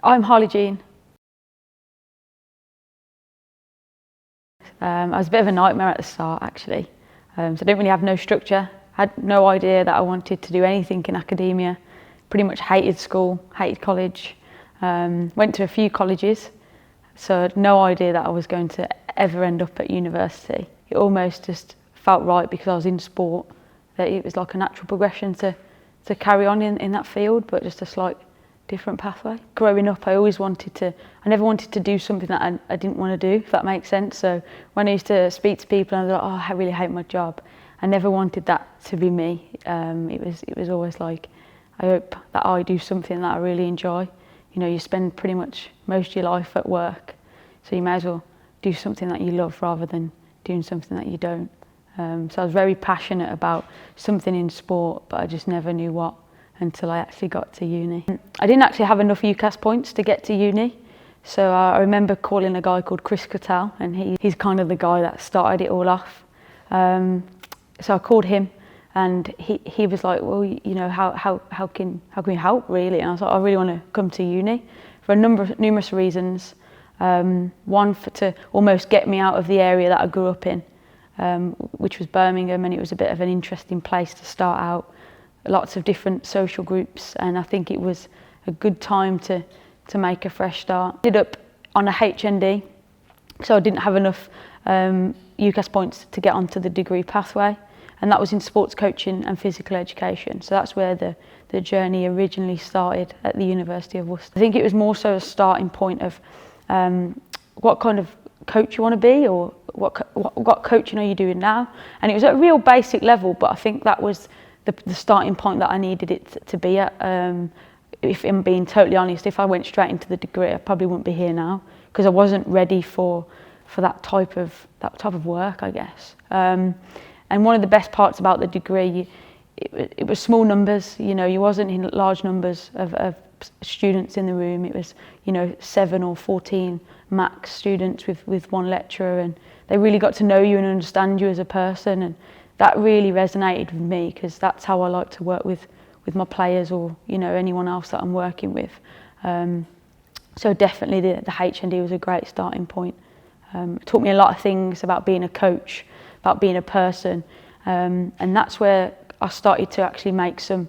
I'm Harley Jean. I was a bit of a nightmare at the start actually, so I didn't really have no structure. I had no idea that I wanted to do anything in academia. Pretty much hated school, hated college. Went to a few colleges, so I had no idea that I was going to ever end up at university. It almost just felt right because I was in sport, that it was like a natural progression to carry on in that field, but just a slight different pathway. Growing up, I never wanted to do something that I didn't want to do, if that makes sense. So when I used to speak to people and I was like, oh, I really hate my job, I never wanted that to be me. It was always like, I hope that I do something that I really enjoy. You know, you spend pretty much most of your life at work, so you may as well do something that you love rather than doing something that you don't. So I was very passionate about something in sport, but I just never knew what until I actually got to uni. I didn't actually have enough UCAS points to get to uni, so I remember calling a guy called Chris Cattell, and he's kind of the guy that started it all off. So I called him, and he was like, well, you know, how can we help really? And I was like, I really want to come to uni for numerous reasons. One, to almost get me out of the area that I grew up in, which was Birmingham, and it was a bit of an interesting place to start out. Lots of different social groups, and I think it was a good time to make a fresh start. Ended up on a HND, so I didn't have enough UCAS points to get onto the degree pathway, and that was in sports coaching and physical education. So that's where the journey originally started at the University of Worcester. I think it was more so a starting point of what kind of coach you want to be, or what coaching are you doing now, and it was at a real basic level, but I think that was the starting point that I needed it to be at. If I'm being totally honest, if I went straight into the degree, I probably wouldn't be here now, because I wasn't ready for that type of work, I guess. And one of the best parts about the degree, it was small numbers. You know, you wasn't in large numbers of students in the room. It was, you know, 7 or 14 max students with one lecturer, and they really got to know you and understand you as a person, and that really resonated with me, because that's how I like to work with my players, or, you know, anyone else that I'm working with. So definitely the HND was a great starting point. It taught me a lot of things about being a coach, about being a person, and that's where I started to actually make some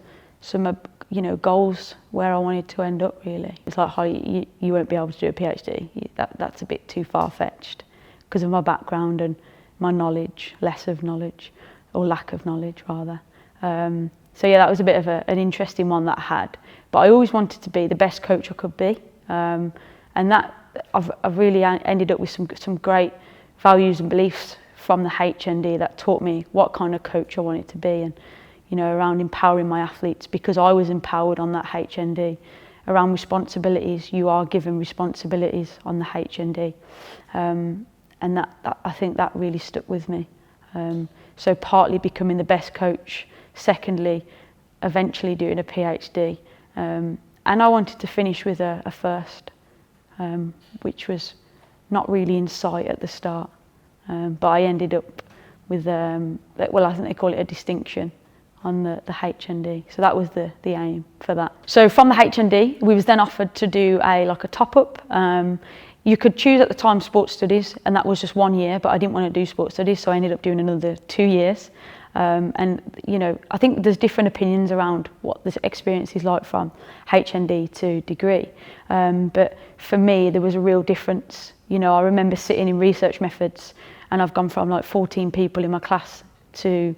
you know, goals where I wanted to end up really. It's like, Holly, you won't be able to do a PhD. That's a bit too far-fetched because of my background and my knowledge, less of knowledge, or lack of knowledge rather. So yeah, that was a bit of an interesting one that I had. But I always wanted to be the best coach I could be, and that I've really ended up with some great values and beliefs from the HND that taught me what kind of coach I wanted to be, and, you know, around empowering my athletes, because I was empowered on that HND. Around responsibilities, you are given responsibilities on the HND, and that I think that really stuck with me. So partly becoming the best coach, secondly, eventually doing a PhD, and I wanted to finish with a first, which was not really in sight at the start, but I ended up with, well, I think they call it a distinction on the HND, so that was the aim for that. So from the HND, we was then offered to do a top-up. You could choose at the time sports studies, and that was just 1 year, but I didn't want to do sports studies, so I ended up doing another 2 years. And, you know, I think there's different opinions around what this experience is like from HND to degree. But for me, there was a real difference. You know, I remember sitting in research methods, and I've gone from like 14 people in my class to,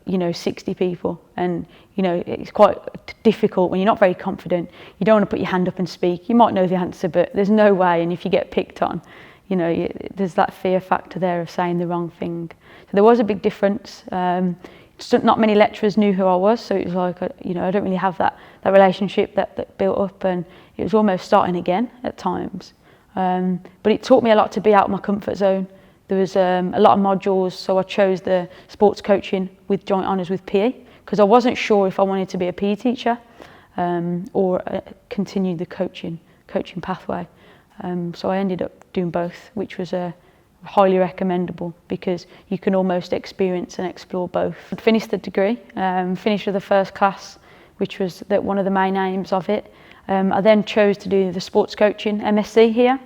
you know, 60 people. And, you know, it's quite difficult when you're not very confident. You don't want to put your hand up and speak. You might know the answer, but there's no way. And if you get picked on, you know, there's that fear factor there of saying the wrong thing. So there was a big difference. Not many lecturers knew who I was, so it was like, you know, I don't really have that relationship that built up, and it was almost starting again at times. But it taught me a lot to be out of my comfort zone. There was a lot of modules, so I chose the sports coaching with joint honours with PE, because I wasn't sure if I wanted to be a PE teacher or continue the coaching pathway. So I ended up doing both, which was highly recommendable, because you can almost experience and explore both. I finished the degree, finished with the first class, which was one of the main aims of it. I then chose to do the sports coaching MSc here,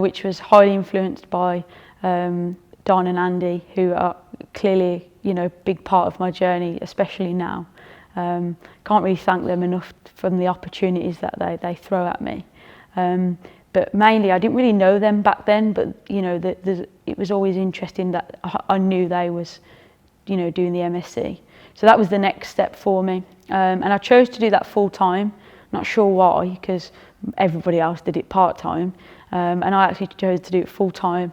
which was highly influenced by Don and Andy, who are clearly, a big part of my journey, especially now. Can't really thank them enough from the opportunities that they throw at me. But mainly, I didn't really know them back then, but it was always interesting that I knew they was, doing the MSc. So that was the next step for me. And I chose to do that full time. Not sure why, because everybody else did it part time. And I actually chose to do it full time.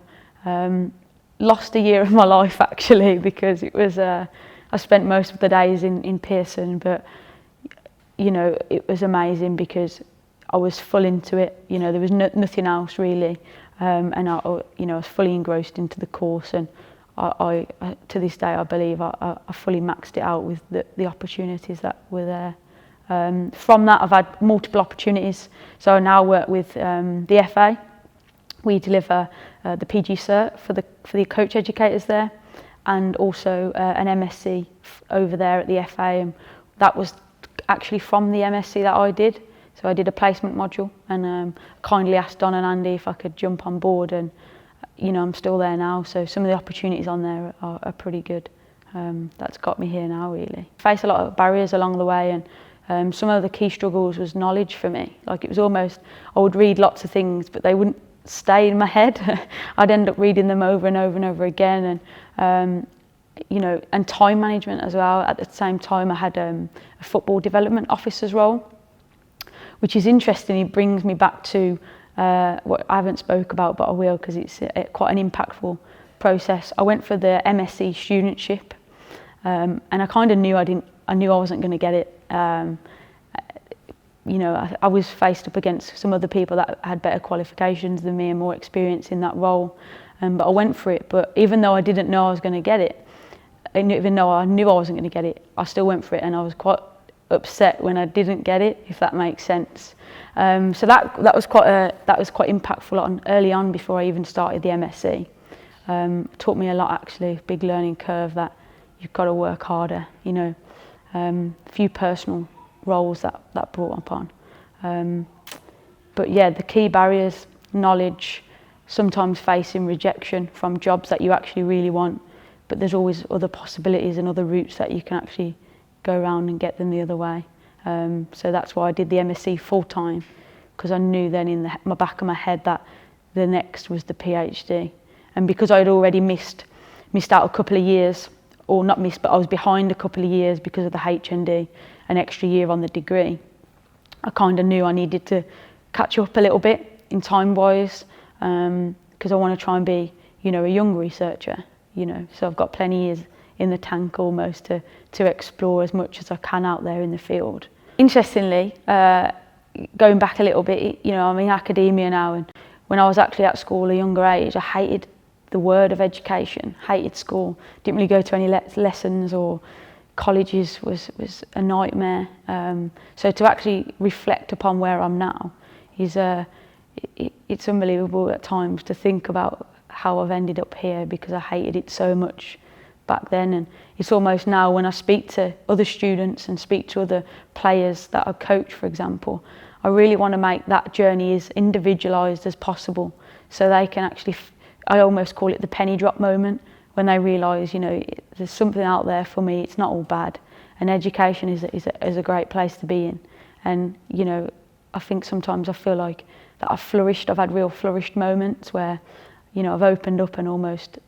Lost a year of my life actually, because it was, I spent most of the days in Pearson, but it was amazing because I was full into it. There was nothing else really, and I was fully engrossed into the course, and I to this day I believe I fully maxed it out with the opportunities that were there. From that, I've had multiple opportunities. So I now work with the FA. We deliver the PG Cert for the coach educators there, and also an MSc over there at the FA. And that was actually from the MSc that I did. So I did a placement module, and kindly asked Don and Andy if I could jump on board, and I'm still there now. So some of the opportunities on there are pretty good. That's got me here now really. Face a lot of barriers along the way, and some of the key struggles was knowledge for me. Like, it was almost, I would read lots of things, but they wouldn't stay in my head. I'd end up reading them over and over and over again, and and time management as well. At the same time, I had a football development officer's role, which is interesting. It brings me back to what I haven't spoke about, but I will, because it's quite an impactful process. I went for the MSc studentship, and I kind of knew I wasn't going to get it. I was faced up against some other people that had better qualifications than me and more experience in that role, but I went for it. But even though I didn't know I was going to get it, and even though I knew I wasn't going to get it, I still went for it, and I was quite upset when I didn't get it, if that makes sense. So that was quite impactful early on before I even started the MSc. Taught me a lot actually, big learning curve that you've got to work harder. A few personal roles that brought upon. But yeah, the key barriers: knowledge, sometimes facing rejection from jobs that you actually really want, but there's always other possibilities and other routes that you can actually go around and get them the other way. So that's why I did the MSc full time, because I knew then in my back of my head that the next was the PhD. And because I'd already missed out a couple of years, or not missed, but I was behind a couple of years because of the HND, an extra year on the degree, I kind of knew I needed to catch up a little bit in time-wise, because I want to try and be, a young researcher, so I've got plenty of years in the tank almost to explore as much as I can out there in the field. Interestingly, going back a little bit, I'm in academia now, and when I was actually at school at a younger age, I hated the word of education, hated school, didn't really go to any lessons, or colleges was a nightmare. So to actually reflect upon where I'm now is it's unbelievable at times to think about how I've ended up here, because I hated it so much back then. And it's almost now, when I speak to other students and speak to other players that I coach, for example, I really want to make that journey as individualised as possible, so they can actually, I almost call it the penny drop moment, when they realise, there's something out there for me, it's not all bad, and education is a great place to be in. And I think sometimes I feel like that I've had real flourished moments where I've opened up and almost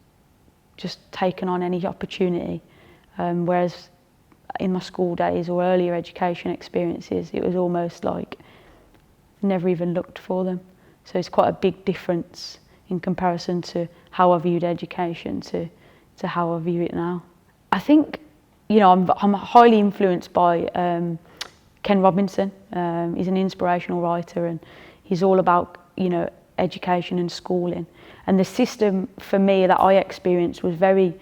just taken on any opportunity, whereas in my school days or earlier education experiences, it was almost like never even looked for them. So it's quite a big difference in comparison to how I viewed education to how I view it now. I think I'm highly influenced by Ken Robinson. He's an inspirational writer, and he's all about education and schooling. And the system for me that I experienced was very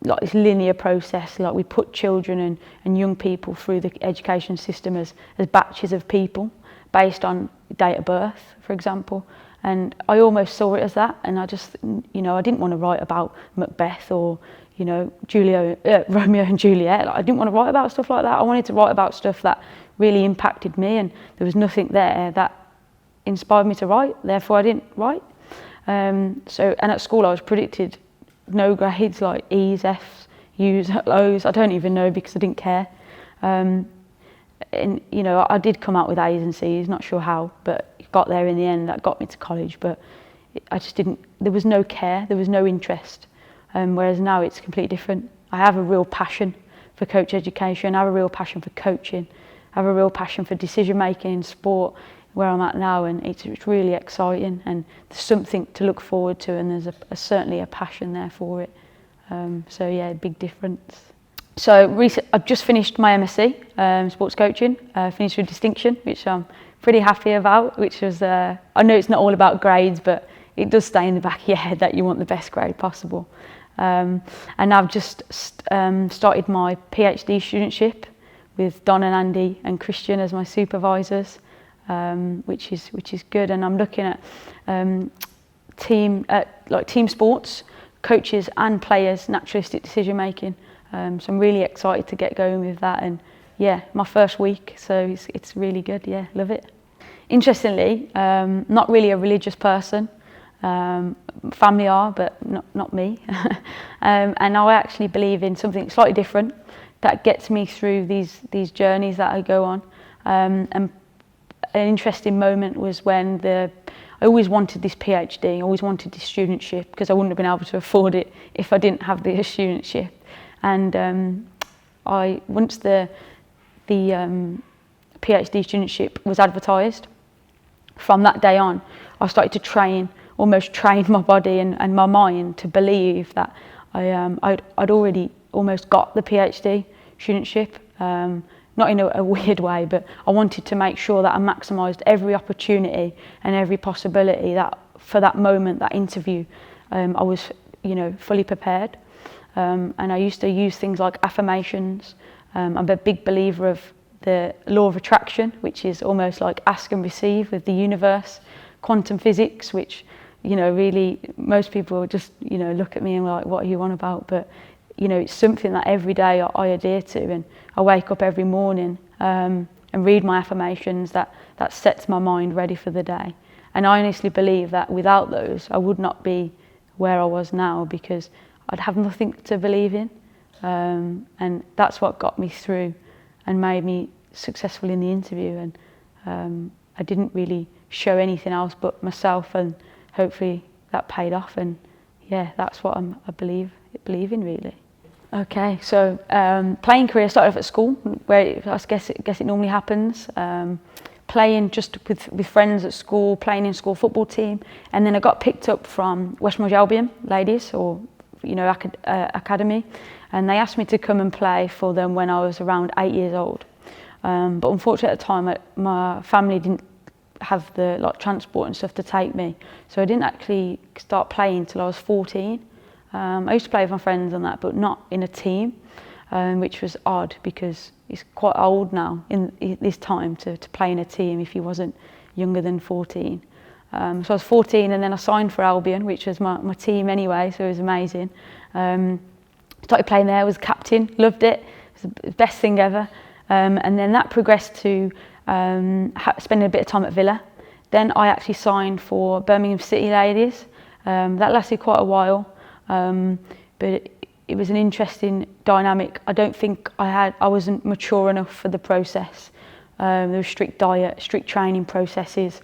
like this linear process. Like, we put children and young people through the education system as batches of people based on date of birth, for example. And I almost saw it as that, and I just, I didn't want to write about Macbeth or, Romeo and Juliet. Like, I didn't want to write about stuff like that. I wanted to write about stuff that really impacted me, and there was nothing there that inspired me to write. Therefore, I didn't write. And at school, I was predicted no grades, like E's, F's, U's, O's. I don't even know because I didn't care. And I did come out with A's and C's. Not sure how, but got there in the end. That got me to college, but I just didn't. There was no care. There was no interest. Whereas now it's completely different. I have a real passion for coach education. I have a real passion for coaching. I have a real passion for decision making in sport, where I'm at now, and it's really exciting, and there's something to look forward to, and there's certainly a passion there for it. So yeah, big difference. So I've just finished my MSc sports coaching, finished with distinction, which I'm pretty happy about. Which was I know it's not all about grades, but it does stay in the back of your head that you want the best grade possible. And I've just started my PhD studentship with Don and Andy and Christian as my supervisors, which is good. And I'm looking at team sports, coaches and players, naturalistic decision making. So I'm really excited to get going with that. And yeah, my first week, so it's really good. Yeah, love it. Interestingly, not really a religious person. Family are, but not me. And I actually believe in something slightly different that gets me through these journeys that I go on. And an interesting moment was when I always wanted this PhD, I always wanted this studentship, because I wouldn't have been able to afford it if I didn't have the studentship. And once the PhD studentship was advertised, from that day on, I started to almost train my body and my mind to believe that I'd already almost got the PhD studentship, not in a weird way, but I wanted to make sure that I maximised every opportunity and every possibility that for that moment, that interview, I was fully prepared. And I used to use things like affirmations. I'm a big believer of the law of attraction, which is almost like ask and receive with the universe, quantum physics, which really most people just look at me and like, what are you on about? But it's something that every day I adhere to, and I wake up every morning and read my affirmations that sets my mind ready for the day. And I honestly believe that without those, I would not be where I was now, because I'd have nothing to believe in. And that's what got me through and made me successful in the interview. And I didn't really show anything else but myself, and hopefully that paid off. And yeah, that's what I believe in, really. Okay, so playing career started off at school, where I guess it normally happens. Playing just with friends at school, playing in school football team, and then I got picked up from West Bromwich Albion ladies, or academy, and they asked me to come and play for them when I was around 8 years old. But unfortunately at the time, my family didn't have the transport and stuff to take me, so I didn't actually start playing till I was 14. I used to play with my friends and that, but not in a team, which was odd because it's quite old now in this time to play in a team if you wasn't younger than 14. So I was 14, and then I signed for Albion, which was my team anyway, so it was amazing. Started playing there, was captain, loved it. It was the best thing ever. And then that progressed to spending a bit of time at Villa. Then I actually signed for Birmingham City ladies. That lasted quite a while, but it was an interesting dynamic. I don't think I wasn't mature enough for the process. There was strict diet, strict training processes,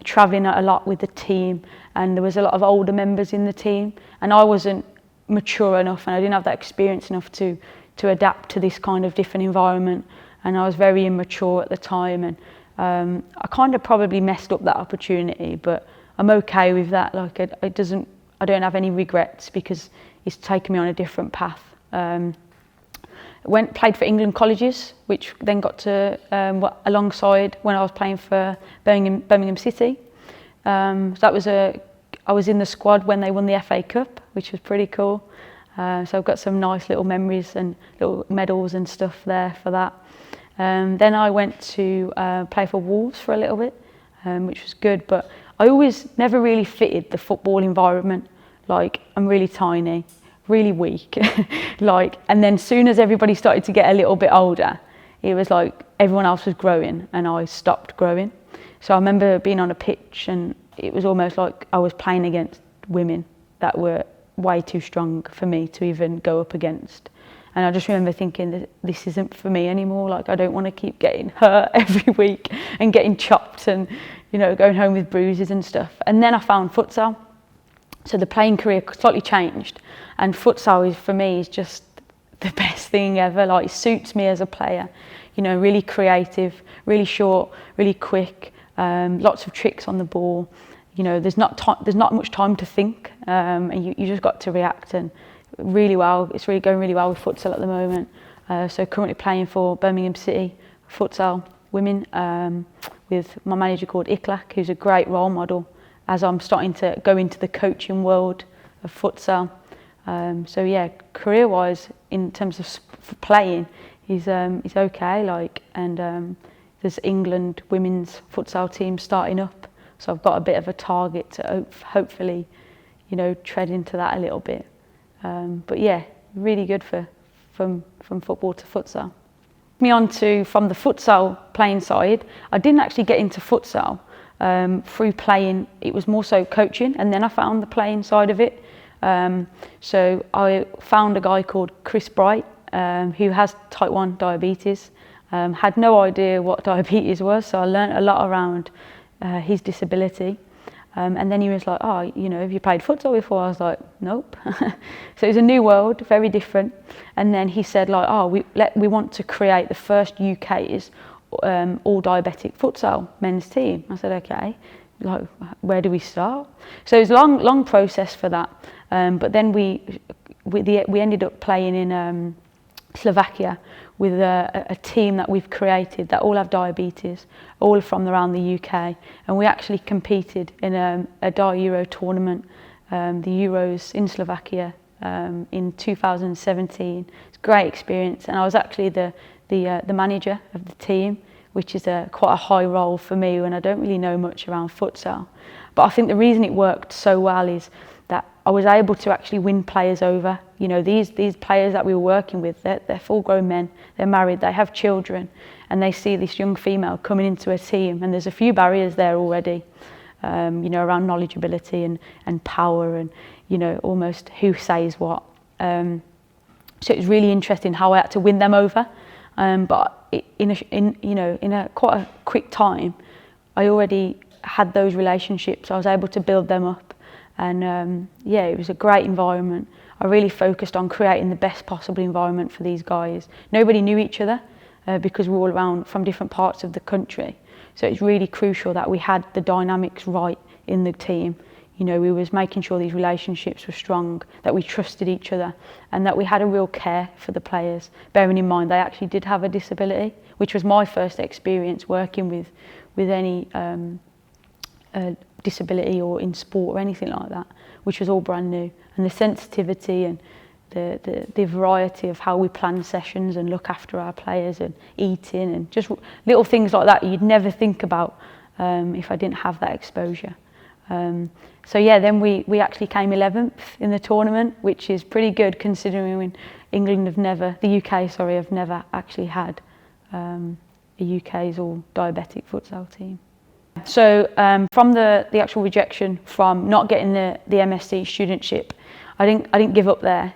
travelling a lot with the team, and there was a lot of older members in the team, and I wasn't mature enough, and I didn't have that experience enough to adapt to this kind of different environment, and I was very immature at the time, and I kind of probably messed up that opportunity, but I'm okay with that. Like I don't have any regrets because it's taken me on a different path. Played for England colleges, which then got to alongside when I was playing for Birmingham City. So that was I was in the squad when they won the FA Cup, which was pretty cool. So I've got some nice little memories and little medals and stuff there for that. Then I went to play for Wolves for a little bit, which was good, but I always never really fitted the football environment. Like, I'm really tiny, really weak. And then soon as everybody started to get a little bit older, it was like everyone else was growing and I stopped growing. So I remember being on a pitch and it was almost like I was playing against women that were way too strong for me to even go up against. And I just remember thinking that this isn't for me anymore. Like, I don't want to keep getting hurt every week and getting chopped and, going home with bruises and stuff. And then I found futsal. So the playing career slightly changed, and futsal for me is just the best thing ever. Like, it suits me as a player, really creative, really short, really quick, lots of tricks on the ball. There's not much time to think, and you just got to react, and really well. It's really going really well with futsal at the moment. So currently playing for Birmingham City futsal women, with my manager called Iklak, who's a great role model as I'm starting to go into the coaching world of futsal. So yeah, career-wise, in terms of playing, he's okay. There's England women's futsal team starting up, so I've got a bit of a target to hopefully, tread into that a little bit. But yeah, really good from football to futsal. Me on to from the futsal playing side. I didn't actually get into futsal through playing. It was more so coaching, and then I found the playing side of it. So I found a guy called Chris Bright, who has type 1 diabetes. Had no idea what diabetes was, so I learnt a lot around his disability. And then he was like, have you played futsal before? I was like, nope. So it was a new world, very different. And then he said, we want to create the first UK's all diabetic futsal men's team. I said, okay. Where do we start? So it was a long process for that. But then we ended up playing in Slovakia with a team that we've created that all have diabetes, all from around the UK, and we actually competed in a Di-Euro tournament, the Euros in Slovakia in 2017. It's a great experience, and I was actually the manager of the team, which is quite a high role for me when I don't really know much around futsal. But I think the reason it worked so well is that I was able to actually win players over. These players that we were working with, they're full-grown men, they're married, they have children, and they see this young female coming into a team, and there's a few barriers there already, around knowledgeability and power and, almost who says what. So it was really interesting how I had to win them over, but in a quite a quick time, I already had those relationships. I was able to build them up, and it was a great environment. I really focused on creating the best possible environment for these guys. Nobody knew each other because we're all around from different parts of the country. So it's really crucial that we had the dynamics right in the team. We was making sure these relationships were strong, that we trusted each other, and that we had a real care for the players, bearing in mind they actually did have a disability, which was my first experience working with any disability or in sport or anything like that, which was all brand new. And the sensitivity and the variety of how we plan sessions and look after our players and eating and just little things like that you'd never think about if I didn't have that exposure. Then we actually came 11th in the tournament, which is pretty good considering the UK have never actually had a UK's all diabetic futsal team. So from the actual rejection from not getting the MSc studentship, I didn't give up there.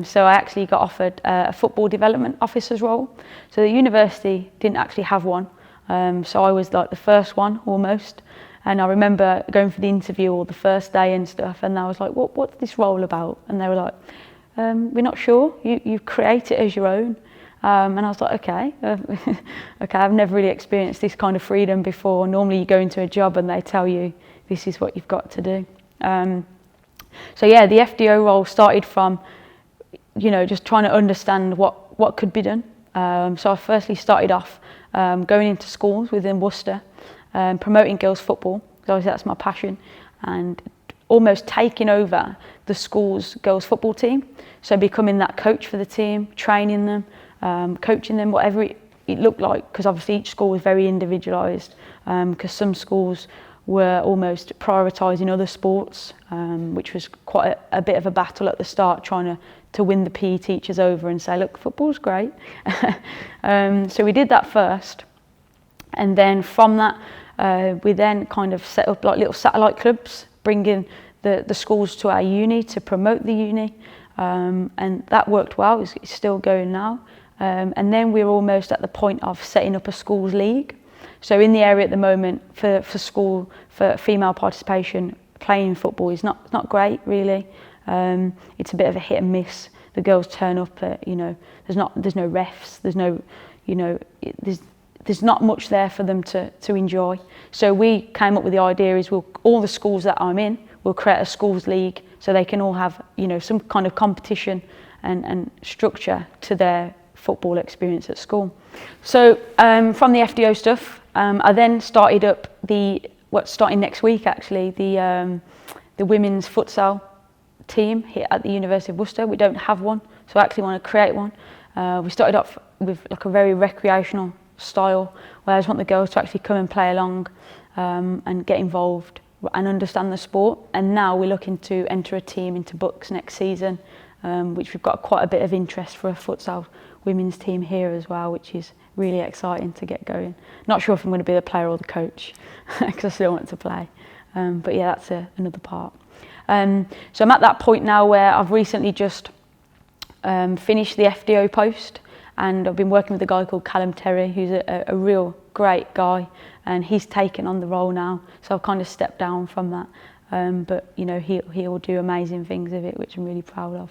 So I actually got offered a football development officer's role. So the university didn't actually have one. So I was like the first one almost. And I remember going for the interview or the first day and stuff, and I was like, what's this role about? And they were like, we're not sure, you create it as your own. And I was like, okay, I've never really experienced this kind of freedom before. Normally you go into a job and they tell you this is what you've got to do. The FDO role started from, just trying to understand what could be done. So I firstly started off going into schools within Worcester, promoting girls football, because that's my passion, and almost taking over the school's girls football team. So becoming that coach for the team, training them, coaching them, whatever it looked like, because obviously each school was very individualised, because some schools were almost prioritising other sports, which was quite a bit of a battle at the start, trying to win the PE teachers over and say, look, football's great. So we did that first, and then from that we then kind of set up like little satellite clubs, bringing the schools to our uni to promote the uni, and that worked well. It's still going now. And then we're almost at the point of setting up a schools league. So in the area at the moment for female participation, playing football is not great really. It's a bit of a hit and miss. The girls turn up, there's no refs, there's not much there for them to enjoy. So we came up with the idea is all the schools that I'm in, we'll create a schools league so they can all have some kind of competition and structure to their football experience at school. So from the FDO stuff, I then started up starting next week actually, the women's futsal team here at the University of Worcester. We don't have one, so I actually want to create one. We started off with like a very recreational style, where I just want the girls to actually come and play along and get involved and understand the sport. And now we're looking to enter a team into BUCS next season, which we've got quite a bit of interest for a futsal women's team here as well, which is really exciting to get going. Not sure if I'm going to be the player or the coach because I still want to play, but yeah, that's another part. So I'm at that point now where I've recently just finished the FDO post, and I've been working with a guy called Callum Terry, who's a real great guy, and he's taken on the role now, so I've kind of stepped down from that, but he'll do amazing things with it, which I'm really proud of.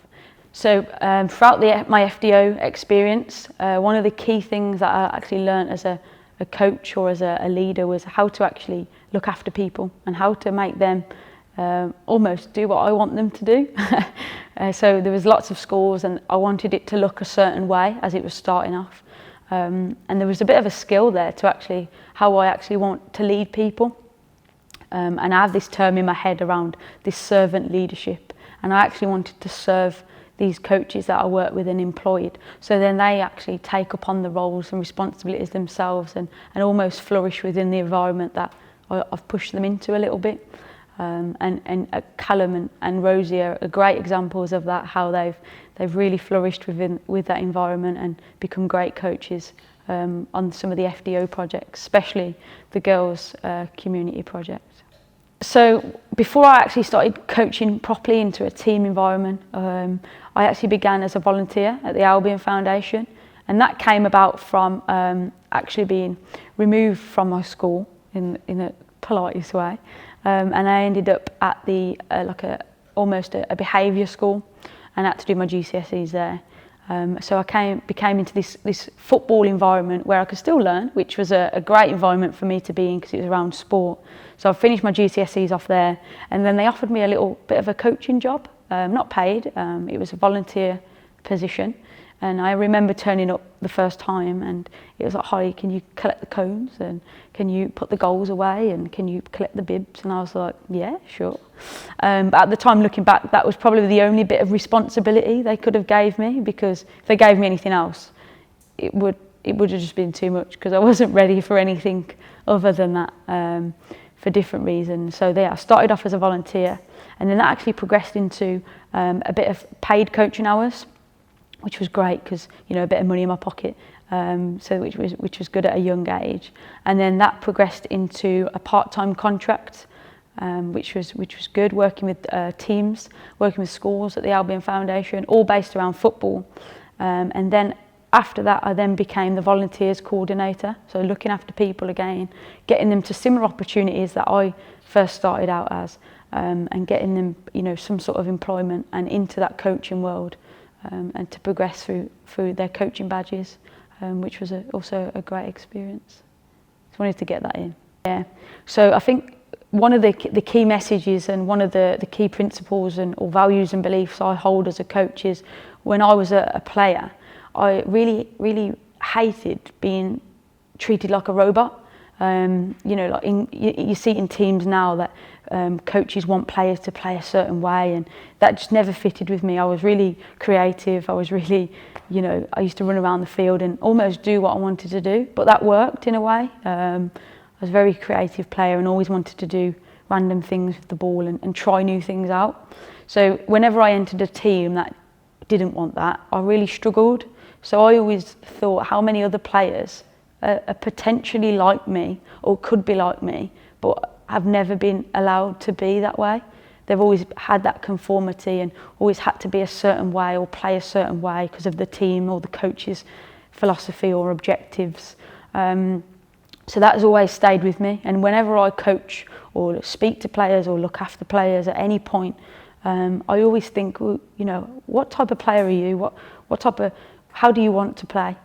So throughout my FDO experience, one of the key things that I actually learned as a coach or as a leader was how to actually look after people and how to make them almost do what I want them to do. So there was lots of schools, and I wanted it to look a certain way as it was starting off, and there was a bit of a skill there to how I actually want to lead people, and I have this term in my head around this servant leadership, and I actually wanted to serve these coaches that I work with and employed, so then they actually take upon the roles and responsibilities themselves and almost flourish within the environment that I've pushed them into a little bit. And Callum and Rosie are great examples of that, how they've really flourished with that environment and become great coaches on some of the FDO projects, especially the girls' community project. So before I actually started coaching properly into a team environment, I actually began as a volunteer at the Albion Foundation, and that came about from actually being removed from my school in a politest way, and I ended up at almost a behaviour school, and had to do my GCSEs there. So I became into this football environment where I could still learn, which was a great environment for me to be in because it was around sport. So I finished my GCSEs off there, and then they offered me a little bit of a coaching job, not paid. It was a volunteer position, and I remember turning up the first time, and it was like, "Hi, can you collect the cones, and can you put the goals away, and can you collect the bibs?" And I was like, "Yeah, sure." But at the time, looking back, that was probably the only bit of responsibility they could have gave me, because if they gave me anything else, it would have just been too much, because I wasn't ready for anything other than that, for different reasons. So I started off as a volunteer, and then that actually progressed into a bit of paid coaching hours, which was great because a bit of money in my pocket, which was good at a young age. And then that progressed into a part-time contract, which was good, working with teams, working with schools at the Albion Foundation, all based around football. And then after that, I then became the volunteers coordinator, so looking after people again, getting them to similar opportunities that I first started out as, and getting them, some sort of employment and into that coaching world, and to progress through their coaching badges, which was also a great experience. Just wanted to get that in. Yeah. So I think one of the key messages and one of the key principles or values and beliefs I hold as a coach is, when I was a player, I really, really hated being treated like a robot. You see in teams now that coaches want players to play a certain way, and that just never fitted with me. I was really creative. I was really, I used to run around the field and almost do what I wanted to do, but that worked in a way. I was a very creative player and always wanted to do random things with the ball and try new things out. So whenever I entered a team that didn't want that, I really struggled. So I always thought, how many other players are potentially like me or could be like me, but have never been allowed to be that way. They've always had that conformity and always had to be a certain way or play a certain way because of the team or the coach's philosophy or objectives. So that has always stayed with me. And whenever I coach or speak to players or look after players at any point, I always think, well, you know, what type of player are you? How do you want to play?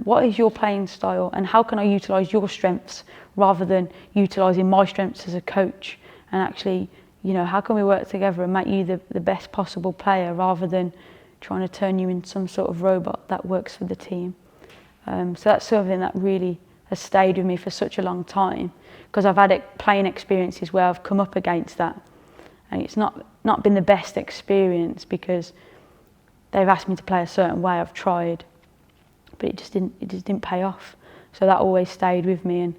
What is your playing style? And how can I utilise your strengths rather than utilising my strengths as a coach? And actually, you know, how can we work together and make you the best possible player rather than trying to turn you into some sort of robot that works for the team? So that's something that really has stayed with me for such a long time, because I've had playing experiences where I've come up against that, and it's not been the best experience because they've asked me to play a certain way. I've tried, but it just didn't pay off. So that always stayed with me, and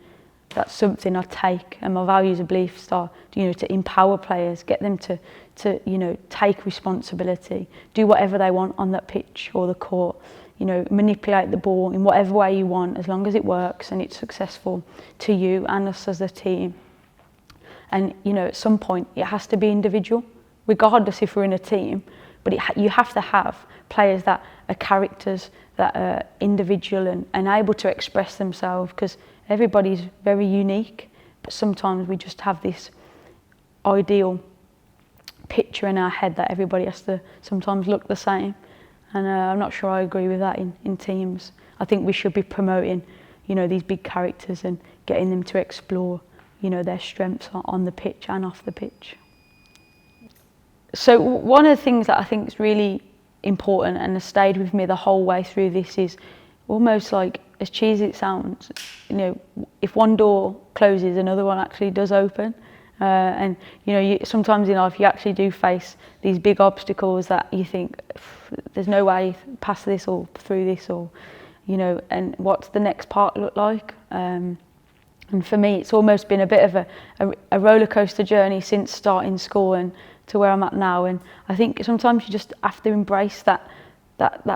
that's something I take. And my values and beliefs are, you know, to empower players, get them to you know, take responsibility, do whatever they want on that pitch or the court. You know, manipulate the ball in whatever way you want, as long as it works and it's successful to you and us as a team. And you know, at some point it has to be individual, regardless if we're in a team. But you have to have players that are characters, that are individual and able to express themselves, because everybody's very unique. But sometimes we just have this ideal picture in our head that everybody has to sometimes look the same. And I'm not sure I agree with that in teams. I think we should be promoting, you know, these big characters and getting them to explore, you know, their strengths on the pitch and off the pitch. So one of the things that I think is really important and has stayed with me the whole way through this is almost like, as cheesy as it sounds, you know, if one door closes, another one actually does open. And you know, sometimes in life you actually do face these big obstacles that you think there's no way past this or through this, or you know, and what's the next part look like? And for me, it's almost been a bit of a roller coaster journey since starting school and to where I'm at now. And I think sometimes you just have to embrace that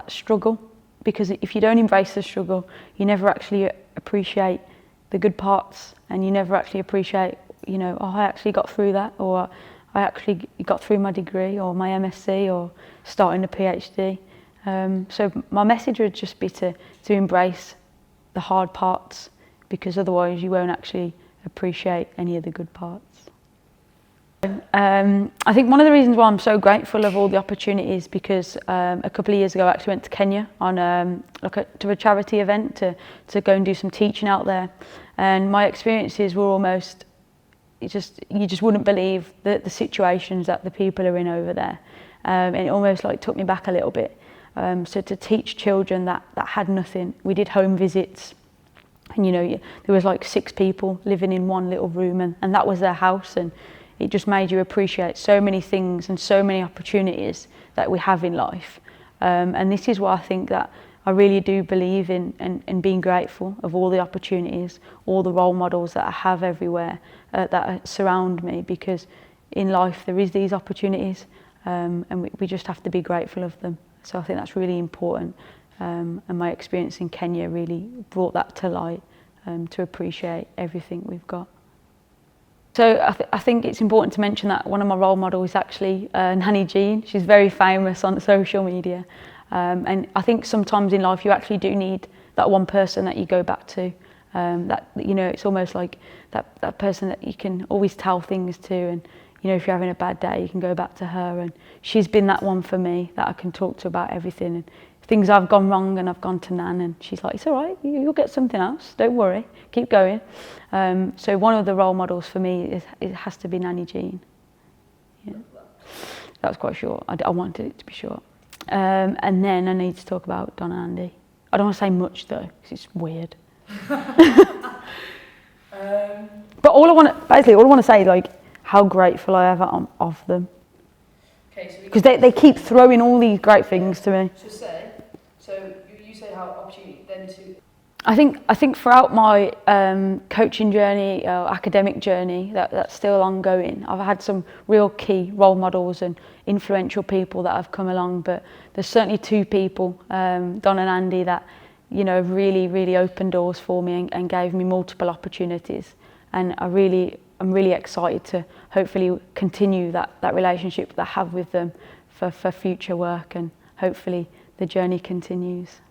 struggle, because if you don't embrace the struggle, you never actually appreciate the good parts, and you never actually appreciate, you know, oh, I actually got through that, or I actually got through my degree or my MSc or starting a PhD. So my message would just be to embrace the hard parts, because otherwise you won't actually appreciate any of the good parts. I think one of the reasons why I'm so grateful of all the opportunities, because a couple of years ago I actually went to Kenya on to a charity event to go and do some teaching out there, and my experiences were almost, you just wouldn't believe the situations that the people are in over there, and it almost like took me back a little bit. So to teach children that had nothing, we did home visits, and you know, there was like 6 people living in one little room, and that was their house, and it just made you appreciate so many things and so many opportunities that we have in life. And this is why I think that I really do believe in being grateful of all the opportunities, all the role models that I have everywhere that surround me, because in life there is these opportunities, and we just have to be grateful of them. So I think that's really important, and my experience in Kenya really brought that to light, to appreciate everything we've got. So I think it's important to mention that one of my role models is actually Nanny Jean. She's very famous on social media. And I think sometimes in life you actually do need that one person that you go back to. That, you know, it's almost like that person that you can always tell things to, and you know, if you're having a bad day you can go back to her, and she's been that one for me that I can talk to about everything. And things I've gone wrong and I've gone to Nan, and she's like, it's all right, you'll get something else, don't worry, keep going. So one of the role models for me it has to be Nanny Jean. Yeah. That was quite short. I wanted it to be short. And then I need to talk about Don and Andy. I don't want to say much though, because it's weird. But all I want to say is like how grateful I am of them. Because they keep throwing all these great things to me. So you say how opportunity then to. I think throughout my coaching journey, academic journey, that's still ongoing. I've had some real key role models and influential people that have come along, but there's certainly two people, Don and Andy, that really opened doors for me and gave me multiple opportunities. And I'm really excited to hopefully continue that relationship that I have with them for future work, and hopefully the journey continues.